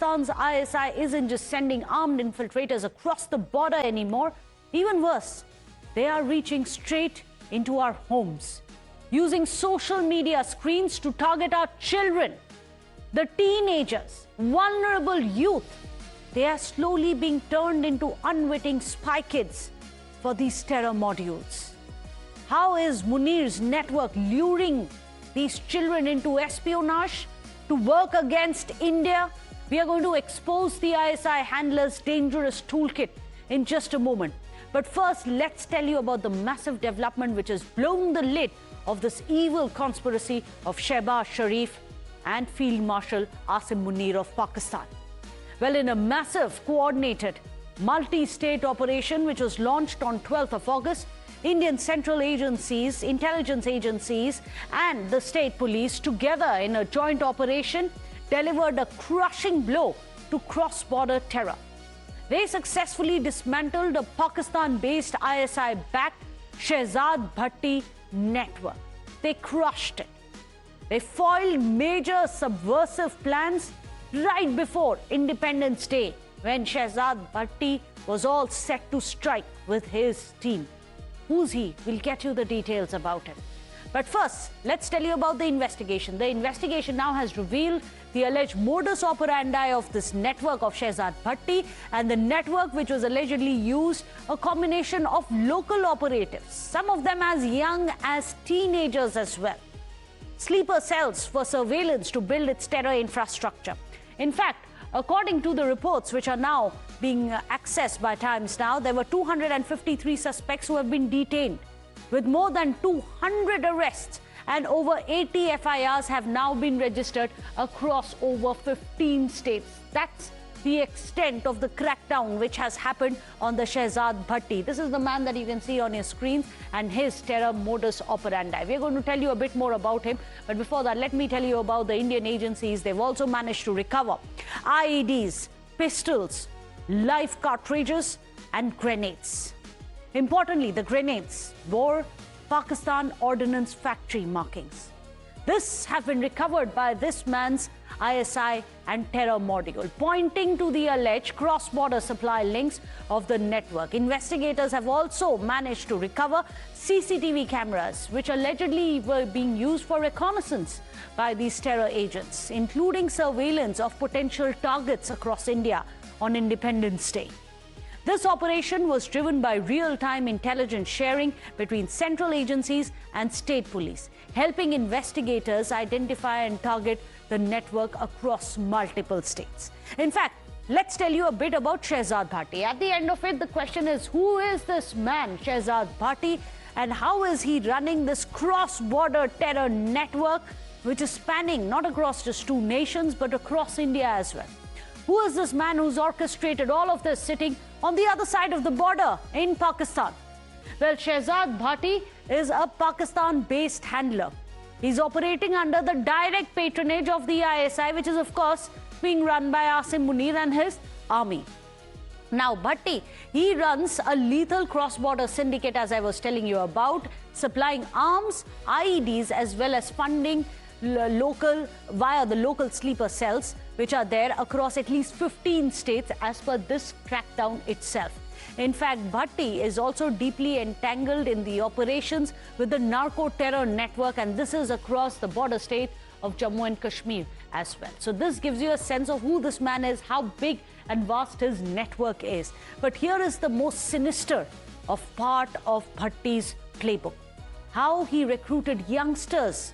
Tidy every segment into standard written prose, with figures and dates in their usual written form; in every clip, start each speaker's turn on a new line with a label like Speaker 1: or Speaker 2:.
Speaker 1: Pakistan's ISI isn't just sending armed infiltrators across the border anymore. Even worse, they are reaching straight into our homes, using social media screens to target our children, the teenagers, vulnerable youth. They are slowly being turned into unwitting spy kids for these terror modules. How is Munir's network luring these children into espionage to work against India? We are going to expose the ISI handler's dangerous toolkit in just a moment. But first, let's tell you about the massive development which has blown the lid of this evil conspiracy of Shehzad Sharif and Field Marshal Asim Munir of Pakistan. Well, in a massive, coordinated, multi-state operation which was launched on 12th of August, Indian central agencies, intelligence agencies and the state police together in a joint operation delivered a crushing blow to cross-border terror. They successfully dismantled a Pakistan-based ISI-backed Shehzad Bhatti network. They crushed it. They foiled major subversive plans right before Independence Day, when Shehzad Bhatti was all set to strike with his team. Who's he? We'll get you the details about him. But first, let's tell you about the investigation. The investigation now has revealed the alleged modus operandi of this network of Shehzad Bhatti, and the network which was allegedly used a combination of local operatives, some of them as young as teenagers as well. Sleeper cells for surveillance to build its terror infrastructure. In fact, according to the reports which are now being accessed by Times Now, there were 253 suspects who have been detained, with more than 200 arrests, and over 80 FIRs have now been registered across over 15 states. That's the extent of the crackdown which has happened on the Shehzad Bhatti. This is the man that you can see on your screens and his terror modus operandi. We're going to tell you a bit more about him, but before that, let me tell you about the Indian agencies. They've also managed to recover IEDs, pistols, live cartridges and grenades. Importantly, the grenades bore Pakistan Ordnance Factory markings. This have been recovered by this man's ISI and terror module, pointing to the alleged cross-border supply links of the network. Investigators have also managed to recover CCTV cameras, which allegedly were being used for reconnaissance by these terror agents, including surveillance of potential targets across India on Independence Day. This operation was driven by real-time intelligence sharing between central agencies and state police, helping investigators identify and target the network across multiple states. In fact, let's tell you a bit about Shehzad Bhatti. At the end of it, the question is, who is this man, Shehzad Bhatti, and how is he running this cross-border terror network, which is spanning not across just two nations, but across India as well? Who is this man who's orchestrated all of this sitting on the other side of the border in Pakistan? Well, Shehzad Bhatti is a Pakistan-based handler. He's operating under the direct patronage of the ISI, which is, of course, being run by Asim Munir and his army. Now, Bhatti, he runs a lethal cross-border syndicate, as I was telling you about, supplying arms, IEDs, as well as funding via the local sleeper cells, which are there across at least 15 states as per this crackdown itself. In fact, Bhatti is also deeply entangled in the operations with the narco-terror network, and this is across the border state of Jammu and Kashmir as well. So this gives you a sense of who this man is, how big and vast his network is. But here is the most sinister of part of Bhatti's playbook: how he recruited youngsters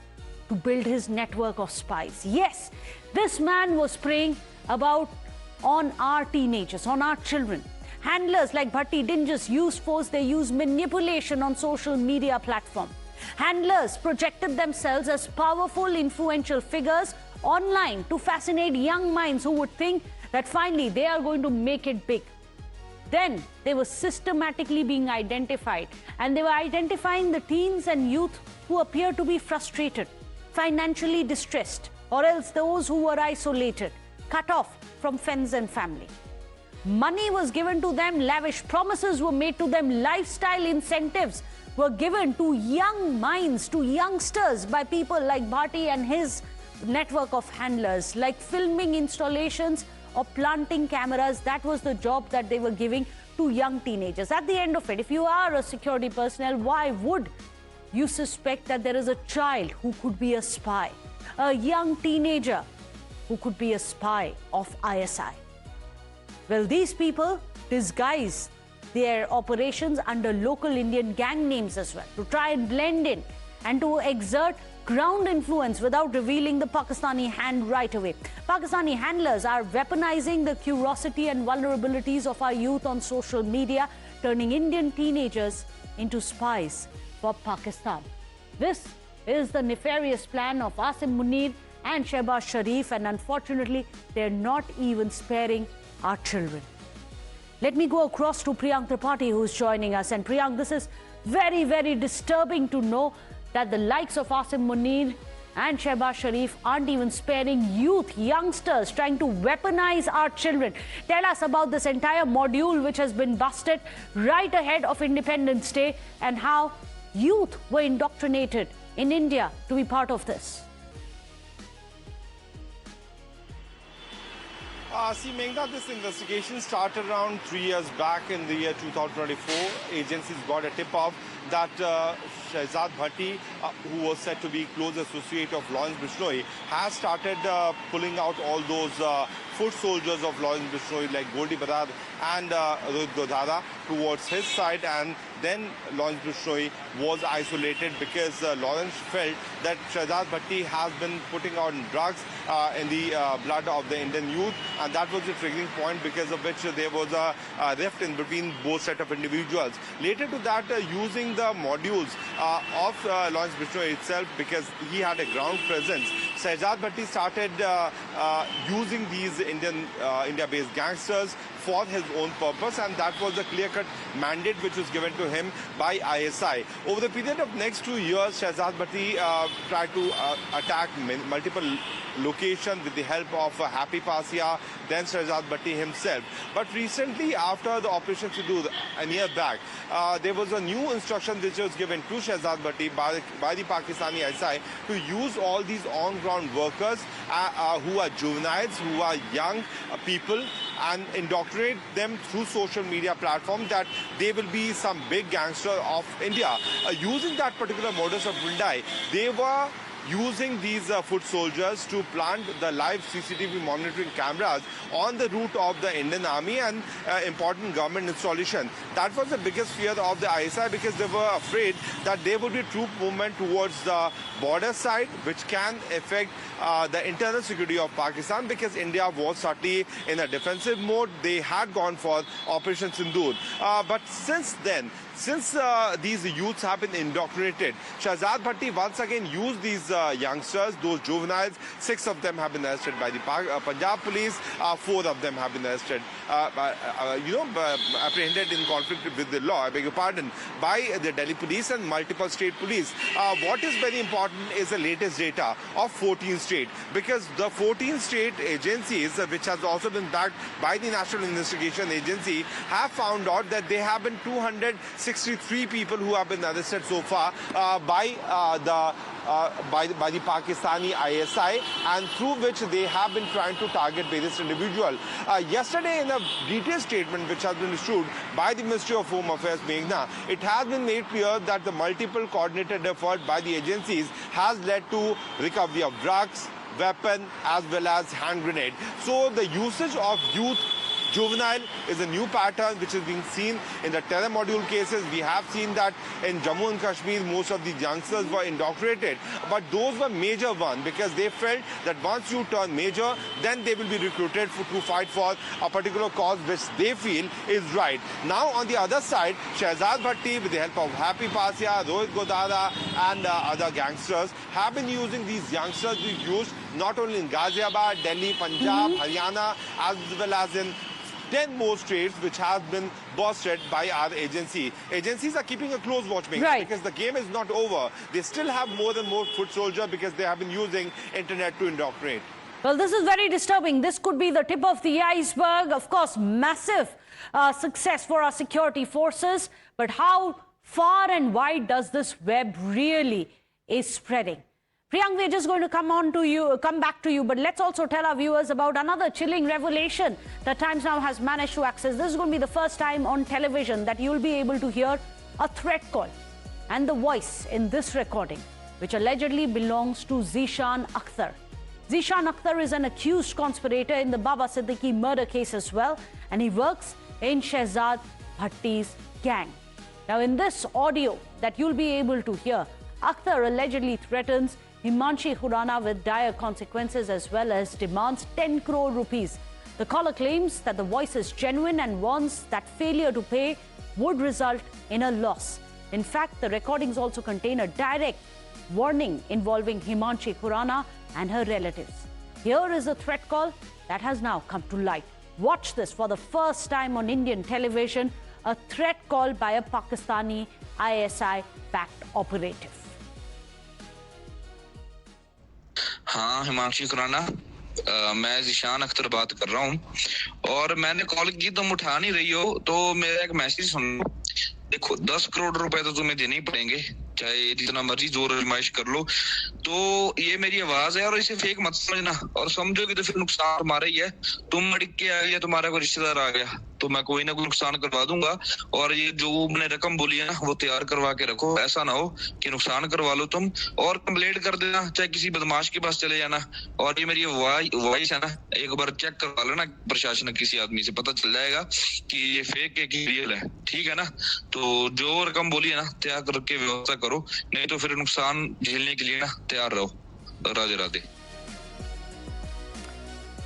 Speaker 1: to build his network of spies. Yes, this man was preying on our teenagers, on our children. Handlers like Bhatti didn't just use force, they used manipulation on social media platform. Handlers projected themselves as powerful, influential figures online to fascinate young minds who would think that finally they are going to make it big. Then they were systematically being identified, and they were identifying the teens and youth who appear to be frustrated, financially distressed, or else those who were isolated, cut off from friends and family. Money was given to them, lavish promises were made to them, lifestyle incentives were given to young minds, to youngsters, by people like Bhatti and his network of handlers, like filming installations or planting cameras. That was the job that they were giving to young teenagers. At the end of it, if you are a security personnel, why would you suspect that there is a child who could be a spy, a young teenager who could be a spy of ISI? Well, these people disguise their operations under local Indian gang names as well, to try and blend in and to exert ground influence without revealing the Pakistani hand right away. Pakistani handlers are weaponizing the curiosity and vulnerabilities of our youth on social media, turning Indian teenagers into spies for Pakistan. This is the nefarious plan of Asim Munir and Shehzad Sharif, and unfortunately, they're not even sparing our children. Let me go across to Priyank Tripathi, who's joining us. And Priyank, this is very, very disturbing to know that the likes of Asim Munir and Shehzad Sharif aren't even sparing youth, youngsters, trying to weaponize our children. Tell us about this entire module which has been busted right ahead of Independence Day, and how youth were indoctrinated in India to be part of this.
Speaker 2: See, Meghna, this investigation started around 3 years back in the year 2024. Agencies got a tip-off that Shehzad Bhatti, who was said to be close associate of Lawrence Bishnoi, has started pulling out all those foot soldiers of Lawrence Bishnoi like Goldi Badar and Rohit Godhara towards his side, and then Lawrence Bishnoi was isolated because Lawrence felt that Shehzad Bhatti has been putting out drugs in the blood of the Indian youth, and that was the triggering point because of which there was a rift in between both set of individuals. Later to that, using the modules of Lawrence Bishnoi itself, because he had a ground presence, Shehzad Bhatti started using these India-based gangsters for his own purpose, and that was the clear-cut mandate which was given to him by ISI. Over the period of next 2 years, Shehzad Bhatti tried to attack multiple locations with the help of Happy Pasia, then Shehzad Bhatti himself. But recently, after the Operation Sindoor a year back, there was a new instruction which was given to Shehzad Bhatti by the Pakistani ISI to use all these on-ground workers who are juveniles, who are young people, and indoctrinate them through social media platforms that they will be some big gangster of India. Using that particular modus operandi, they were using these foot soldiers to plant the live CCTV monitoring cameras on the route of the Indian Army and important government installation. That was the biggest fear of the ISI, because they were afraid that there would be troop movement towards the border side, which can affect the internal security of Pakistan, because India was certainly in a defensive mode. They had gone for Operation Sindoor. But since then, since these youths have been indoctrinated, Shehzad Bhatti once again used these youngsters, those juveniles. 6 of them have been arrested by the Punjab police. 4 of them have been arrested, apprehended in conflict with the law, I beg your pardon, by the Delhi police and multiple state police. What is very important is the latest data of 14 states, because the 14 state agencies, which has also been backed by the National Investigation Agency, have found out that there have been 263 people who have been arrested so far by the Pakistani ISI, and through which they have been trying to target various individuals. Yesterday, in a detailed statement which has been issued by the Ministry of Home Affairs, Meghna, it has been made clear that the multiple coordinated effort by the agencies has led to recovery of drugs, weapon, as well as hand grenade. So the usage of youth juvenile is a new pattern which is being seen in the terror module cases. We have seen that in Jammu and Kashmir, most of the youngsters were indoctrinated, but those were major ones, because they felt that once you turn major, then they will be recruited to fight for a particular cause which they feel is right. Now, on the other side, Shehzad Bhatti, with the help of Happy Pasia, Rohit Godhara, and other gangsters, have been using these youngsters we used not only in Ghaziabad, Delhi, Punjab, Haryana, as well as in 10 more states which have been busted by our agency. Agencies are keeping a close watch, because the game is not over. They still have more and more foot soldiers because they have been using internet to indoctrinate.
Speaker 1: Well, this is very disturbing. This could be the tip of the iceberg. Of course, massive success for our security forces. But how far and wide does this web really is spreading? Priyank, we're just going to come back to you, but let's also tell our viewers about another chilling revelation that Times Now has managed to access. This is going to be the first time on television that you'll be able to hear a threat call and the voice in this recording, which allegedly belongs to Zishan Akhtar. Zishan Akhtar is an accused conspirator in the Baba Siddiqui murder case as well, and he works in Shehzad Bhatti's gang. Now, in this audio that you'll be able to hear, Akhtar allegedly threatens Himanshi Khurana with dire consequences as well as demands 10 crore rupees. The caller claims that the voice is genuine and warns that failure to pay would result in a loss. In fact, the recordings also contain a direct warning involving Himanshi Khurana and her relatives. Here is a threat call that has now come to light. Watch this for the first time on Indian television, a threat call by a Pakistani ISI-backed operative.
Speaker 3: हाँ, हिमांशी खुराना, मैं ज़िशान अख्तर बात कर रहा हूँ और मैंने call की, तुम उठा नहीं रही हो, तो मेरा एक मैसेज सुन लो। देखो, 10 करोड़ रुपए तो तुम्हें देने ही पड़ेंगे, चाहे जितना मर्जी जोर आजमाइश कर लो। तो ये मेरी आवाज है और इसे फेक मत समझना, और समझोगे तो फिर नुकसान हमारा ही है। तुम अड़क के आ गया, तुम्हारा कोई रिश्तेदार आ गया, तो मैं कोई ना कोई नुकसान करवा दूंगा। और ये जो मैंने रकम बोली है ना, वो तैयार करवा के रखो, ऐसा ना हो कि नुकसान करवा लो तुम और कंप्लेंट कर देना, चाहे किसी बदमाश के पास चले जाना। और ये मेरी वॉइस है ना, एक बार चेक करवा लेना प्रशासन, किसी आदमी से पता चल जाएगा कि ये फेक है कि रियल है, ठीक है ना। तो जो रकम बोली है ना, तैयार करके व्यवस्था करो, नहीं तो फिर नुकसान झेलने के लिए ना तैयार रहो। Radhe Radhe.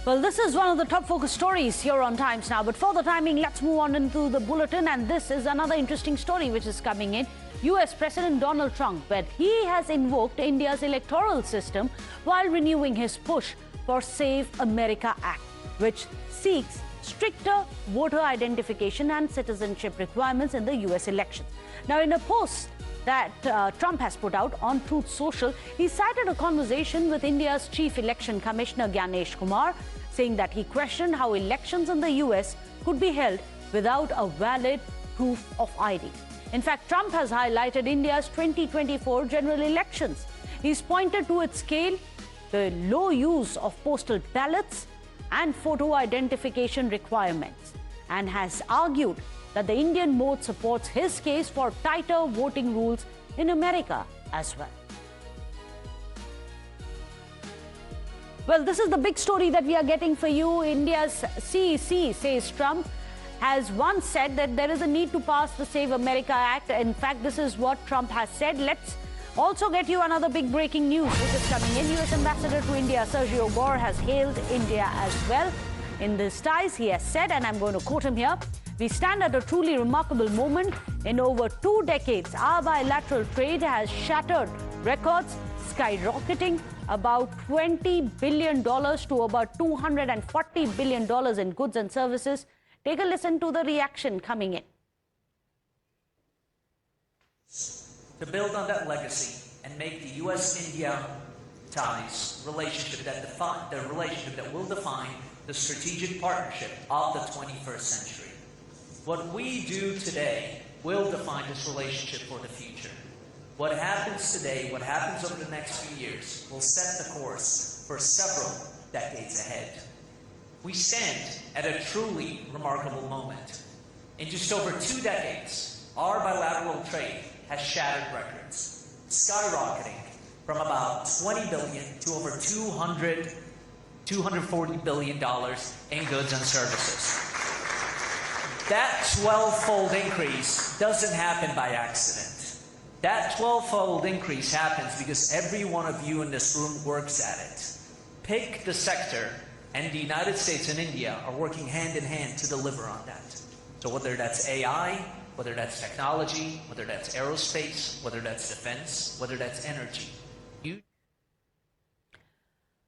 Speaker 1: Well, this is one of the top focus stories here on Times Now. But for the timing, let's move on into the bulletin. And this is another interesting story which is coming in. US President Donald Trump, where he has invoked India's electoral system while renewing his push for Save America Act, which seeks stricter voter identification and citizenship requirements in the US elections. Now, in a post that Trump has put out on Truth Social, he cited a conversation with India's Chief Election Commissioner Gyanesh Kumar, saying that he questioned how elections in the US could be held without a valid proof of ID. In fact, Trump has highlighted India's 2024 general elections. He's pointed to its scale, the low use of postal ballots and photo identification requirements, and has argued that the Indian mode supports his case for tighter voting rules in America as well. Well, this is the big story that we are getting for you. India's CEC, says Trump, has once said that there is a need to pass the Save America Act. In fact, this is what Trump has said. Let's also get you another big breaking news which is coming in. US Ambassador to India, Sergio Gore, has hailed India as well. In this ties, he has said, and I'm going to quote him here, "We stand at a truly remarkable moment. In over 2 decades, our bilateral trade has shattered records, skyrocketing about $20 billion to about $240 billion in goods and services." Take a listen to the reaction coming in.
Speaker 4: To build on that legacy and make the U.S.-India ties relationship that will define the strategic partnership of the 21st century. What we do today will define this relationship for the future. What happens today, what happens over the next few years, will set the course for several decades ahead. We stand at a truly remarkable moment. In just over 2 decades, our bilateral trade has shattered records, skyrocketing from about $20 billion to over $240 billion in goods and services. That 12-fold increase doesn't happen by accident. That 12-fold increase happens because every one of you in this room works at it. Pick the sector, and the United States and India are working hand in hand to deliver on that. So whether that's AI, whether that's technology, whether that's aerospace, whether that's defense, whether that's energy.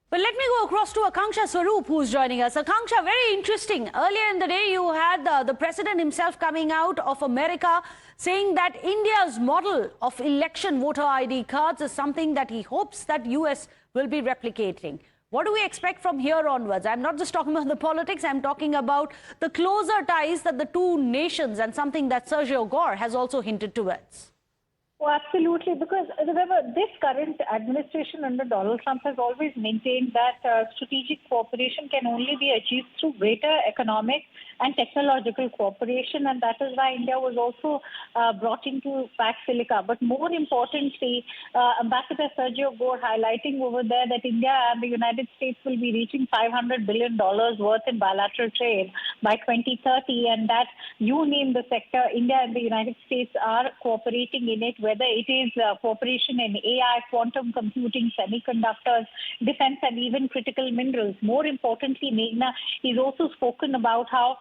Speaker 1: But let me go across to Akanksha Swaroop, who's joining us. Akanksha, very interesting. Earlier in the day, you had the president himself coming out of America saying that India's model of election voter ID cards is something that he hopes that US will be replicating. What do we expect from here onwards? I'm not just talking about the politics, I'm talking about the closer ties that the two nations, and something that Sergio Gore has also hinted towards.
Speaker 5: Oh, absolutely, because remember, this current administration under Donald Trump has always maintained that strategic cooperation can only be achieved through greater economic and technological cooperation, and that is why India was also brought into Pax Silica. But more importantly, Ambassador Sergio Gore highlighting over there that India and the United States will be reaching $500 billion worth in bilateral trade by 2030, and that you name the sector, India and the United States are cooperating in it, whether it is cooperation in AI, quantum computing, semiconductors, defense, and even critical minerals. More importantly, Meghna, he's also spoken about how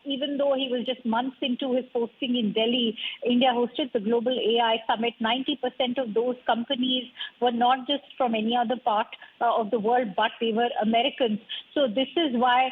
Speaker 5: even though he was just months into his posting in Delhi, India hosted the Global AI Summit. 90% of those companies were not just from any other part of the world, but they were Americans. So this is why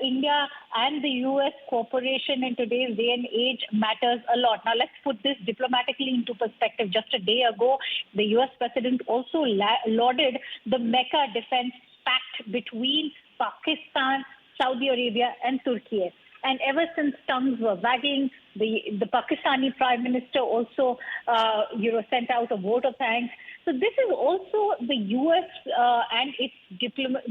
Speaker 5: India and the U.S. cooperation in today's day and age matters a lot. Now, let's put this diplomatically into perspective. Just a day ago, the U.S. president also lauded the Mecca defense pact between Pakistan, Saudi Arabia and Turkey. And ever since tongues were wagging, the Pakistani Prime Minister also, sent out a vote of thanks. So this is also the U.S. And its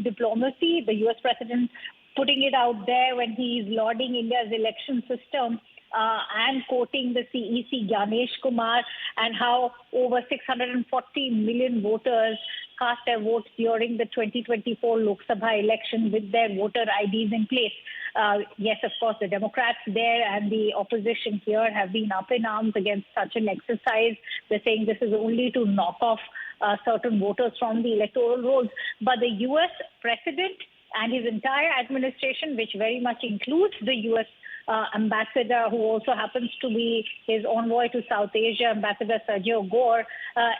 Speaker 5: diplomacy, the U.S. President putting it out there when he is lauding India's election system and quoting the CEC Gyanesh Kumar and how over 640 million voters cast their votes during the 2024 Lok Sabha election with their voter IDs in place. Yes, of course, the Democrats there and the opposition here have been up in arms against such an exercise. They're saying this is only to knock off certain voters from the electoral rolls. But the U.S. president and his entire administration, which very much includes the U.S. ambassador, who also happens to be his envoy to South Asia, Ambassador Sergio Gore,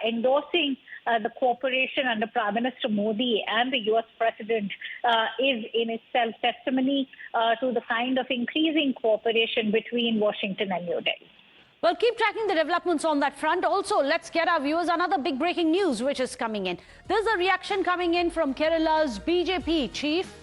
Speaker 5: endorsing the cooperation under Prime Minister Modi and the U.S. President is in itself testimony to the kind of increasing cooperation between Washington and New Delhi.
Speaker 1: Well, keep tracking the developments on that front. Also, let's get our viewers another big breaking news which is coming in. There's a reaction coming in from Kerala's BJP chief,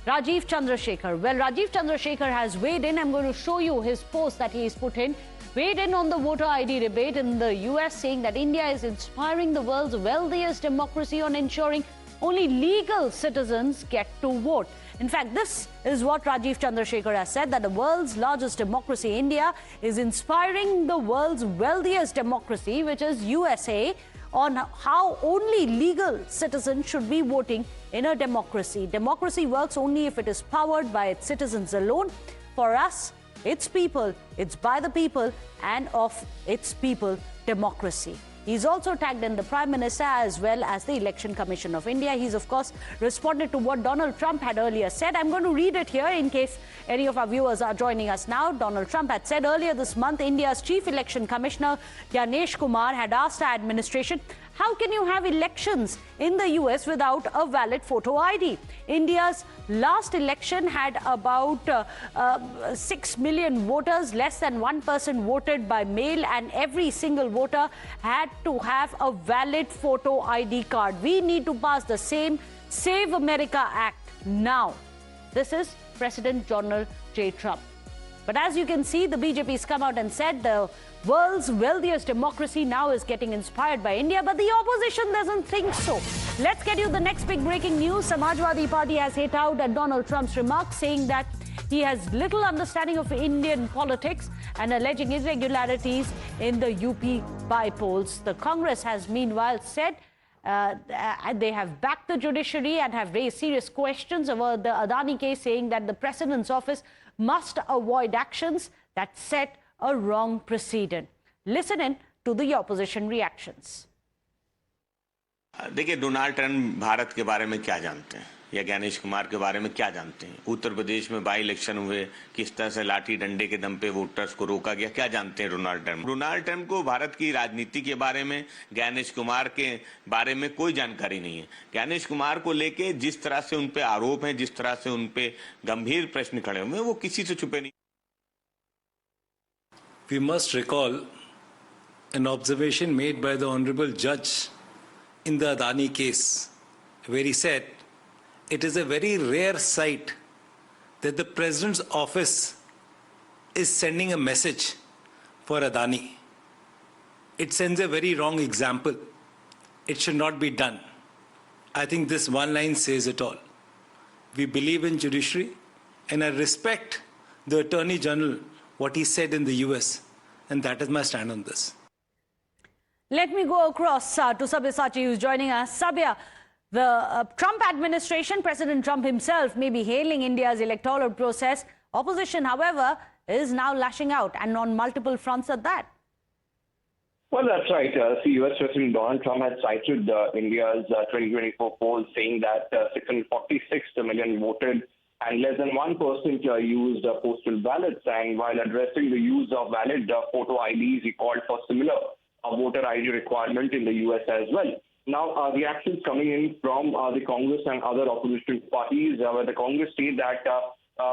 Speaker 1: Rajiv Chandrasekhar. Well, Rajiv Chandrasekhar has weighed in. I'm going to show you his post that he's put in. Weighed in on the voter ID debate in the US, saying that India is inspiring the world's wealthiest democracy on ensuring only legal citizens get to vote. In fact, this is what Rajiv Chandrasekhar has said, that the world's largest democracy, India, is inspiring the world's wealthiest democracy, which is USA, on how only legal citizens should be voting in a democracy. Democracy works only if it is powered by its citizens alone. For us, its people, it's by the people and of its people democracy. He's also tagged in the Prime Minister as well as the Election Commission of India. He's, of course, responded to what Donald Trump had earlier said. I'm going to read it here in case any of our viewers are joining us now. Donald Trump had said earlier this month, India's Chief Election Commissioner, Gyanesh Kumar, had asked our administration, how can you have elections in the US without a valid photo ID? India's last election had about 6 million voters, less than 1% voted by mail, and every single voter had to have a valid photo ID card. We need to pass the same Save America Act now. This is President Donald J. Trump. But as you can see, the BJP has come out and said the world's wealthiest democracy now is getting inspired by India, but the opposition doesn't think so. Let's get you the next big breaking news. Samajwadi Party has hit out at Donald Trump's remarks, saying that he has little understanding of Indian politics and alleging irregularities in the UP by-polls. The Congress has meanwhile said they have backed the judiciary and have raised serious questions over the Adani case, saying that the President's office must avoid actions that set a wrong precedent. Listen in to the opposition reactions.
Speaker 6: देखिए, Donald Trump Bharat के बारे में क्या जानते हैं या ज्ञानेश कुमार के बारे में क्या जानते हैं? उत्तर प्रदेश में बाई इलेक्शन हुए, किस तरह से लाठी डंडे के दम पे वोटर्स को रोका गया, क्या जानते हैं डोनाल्ड ट्रम्प? डोनाल्ड ट्रम्प को भारत की राजनीति के बारे में, ज्ञानेश कुमार के बारे में कोई जानकारी नहीं है। ज्ञानेश कुमार को लेके जिस तरह से उन पे आरोप हैं, जिस तरह से उन पे गंभीर प्रश्न खड़े हुए हैं, वो किसी से छुपे नहीं।
Speaker 7: We must recall an observation made by the Honorable Judge in the Adani case, where he said, it is a very rare sight that the President's office is sending a message for Adani. it sends a very wrong example. It should not be done. I think this one line says it all. We believe in judiciary, and I respect the Attorney General, what he said in the US, and that is my stand on this.
Speaker 1: Let me go across to Sabyasachi, who's joining us. Sabya, the Trump administration, President Trump himself, may be hailing India's electoral process. Opposition, however, is now lashing out, and on multiple fronts at that.
Speaker 8: Well, that's right. US President Donald Trump had cited India's 2024 poll saying that 646 million voted and less than 1% used postal ballots. And while addressing the use of valid photo IDs, he called for similar voter ID requirement in the US as well. Now, reactions coming in from the Congress and other opposition parties, where the Congress say that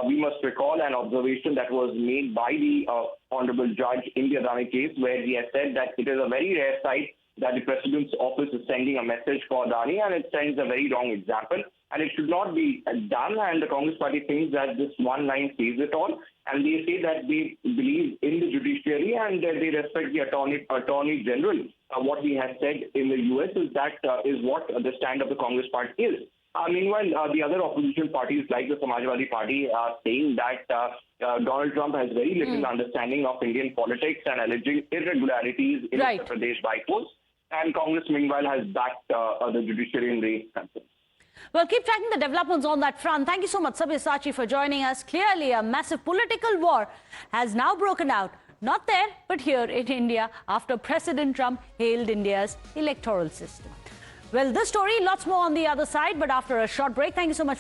Speaker 8: we must recall an observation that was made by the Honorable Judge in the Adani case, where he has said that it is a very rare sight that the President's office is sending a message for Adani, and it sends a very wrong example, and it should not be done. And the Congress party thinks that this one line says it all, and they say that they believe in the judiciary and they respect the Attorney General. What he has said in the US is that is what the stand of the Congress party is. Meanwhile, the other opposition parties like the Samajwadi Party are saying that Donald Trump has very little understanding of Indian politics and alleging irregularities in Uttar Pradesh by force. And Congress, meanwhile, has backed the judiciary in the country.
Speaker 1: Well, keep tracking the developments on that front. Thank you so much, Sabyasachi, for joining us. Clearly, a massive political war has now broken out, not there, but here in India, after President Trump hailed India's electoral system. Well, this story, lots more on the other side, but after a short break. Thank you so much.